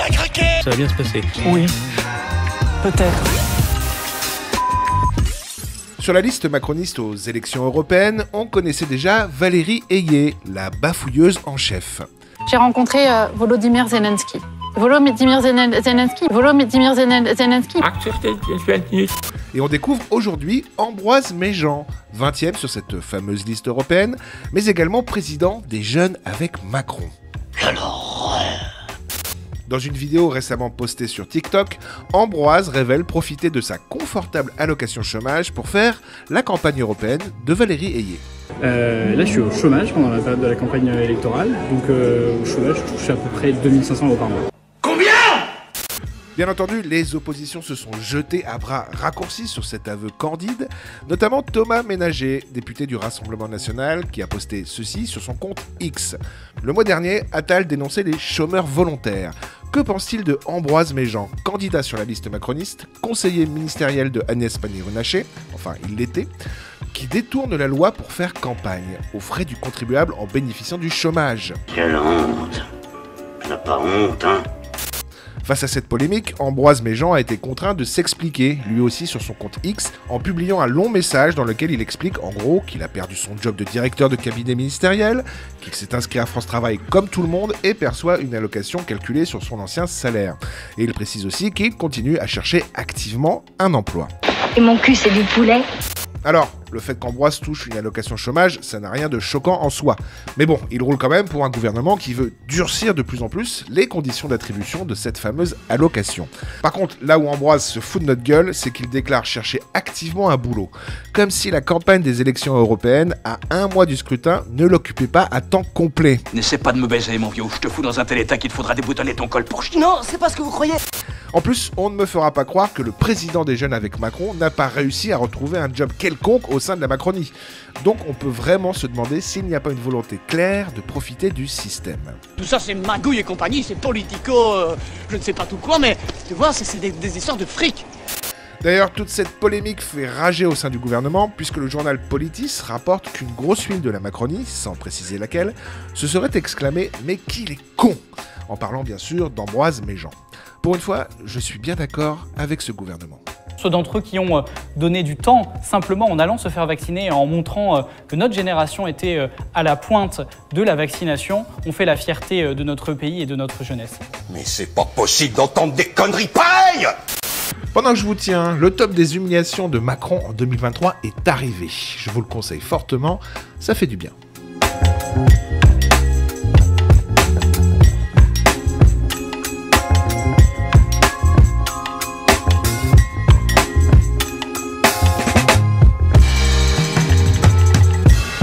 t'as craqué. Ça va bien se passer. Oui, peut-être. Sur la liste macroniste aux élections européennes, on connaissait déjà Valérie Ayé, la bafouilleuse en chef. J'ai rencontré Volodymyr Zelensky. Et on découvre aujourd'hui Ambroise Méjean, 20e sur cette fameuse liste européenne, mais également président des Jeunes avec Macron. Dans une vidéo récemment postée sur TikTok, Ambroise révèle profiter de sa confortable allocation chômage pour faire la campagne européenne de Valérie Ayé. Là, je suis au chômage pendant la période de la campagne électorale. Donc, au chômage, je touche à peu près 2 500 € par mois. Bien entendu, les oppositions se sont jetées à bras raccourcis sur cet aveu candide, notamment Thomas Ménager, député du Rassemblement National, qui a posté ceci sur son compte X. Le mois dernier, Attal dénonçait les chômeurs volontaires. Que pense-t-il de Ambroise Méjean, candidat sur la liste macroniste, conseiller ministériel de Agnès Pannier-Runacher, enfin il l'était, qui détourne la loi pour faire campagne, aux frais du contribuable en bénéficiant du chômage? Quelle honte. T'as pas honte, hein? Face à cette polémique, Ambroise Méjean a été contraint de s'expliquer, lui aussi sur son compte X, en publiant un long message dans lequel il explique en gros qu'il a perdu son job de directeur de cabinet ministériel, qu'il s'est inscrit à France Travail comme tout le monde et perçoit une allocation calculée sur son ancien salaire. Et il précise aussi qu'il continue à chercher activement un emploi. Et mon cul, c'est du poulet. Alors, le fait qu'Ambroise touche une allocation chômage, ça n'a rien de choquant en soi. Mais bon, il roule quand même pour un gouvernement qui veut durcir de plus en plus les conditions d'attribution de cette fameuse allocation. Par contre, là où Ambroise se fout de notre gueule, c'est qu'il déclare chercher activement un boulot. Comme si la campagne des élections européennes, à 1 mois du scrutin, ne l'occupait pas à temps complet. N'essaie pas de me baiser, mon vieux. Je te fous dans un tel état qu'il te faudra déboutonner ton col pour... Non, c'est pas ce que vous croyez. En plus, on ne me fera pas croire que le président des Jeunes avec Macron n'a pas réussi à retrouver un job quelconque au sein de la Macronie. Donc on peut vraiment se demander s'il n'y a pas une volonté claire de profiter du système. Tout ça, c'est magouille et compagnie, c'est politico, je ne sais pas tout quoi, mais tu vois, c'est des histoires de fric. D'ailleurs, toute cette polémique fait rager au sein du gouvernement, puisque le journal Politis rapporte qu'une grosse huile de la Macronie, sans préciser laquelle, se serait exclamé « Mais qu'il est con !» en parlant bien sûr d'Ambroise Méjean. Pour une fois, je suis bien d'accord avec ce gouvernement. Ceux d'entre eux qui ont donné du temps simplement en allant se faire vacciner et en montrant que notre génération était à la pointe de la vaccination ont fait la fierté de notre pays et de notre jeunesse. Mais c'est pas possible d'entendre des conneries pareilles. Pendant que je vous tiens, le top des humiliations de Macron en 2023 est arrivé. Je vous le conseille fortement, ça fait du bien.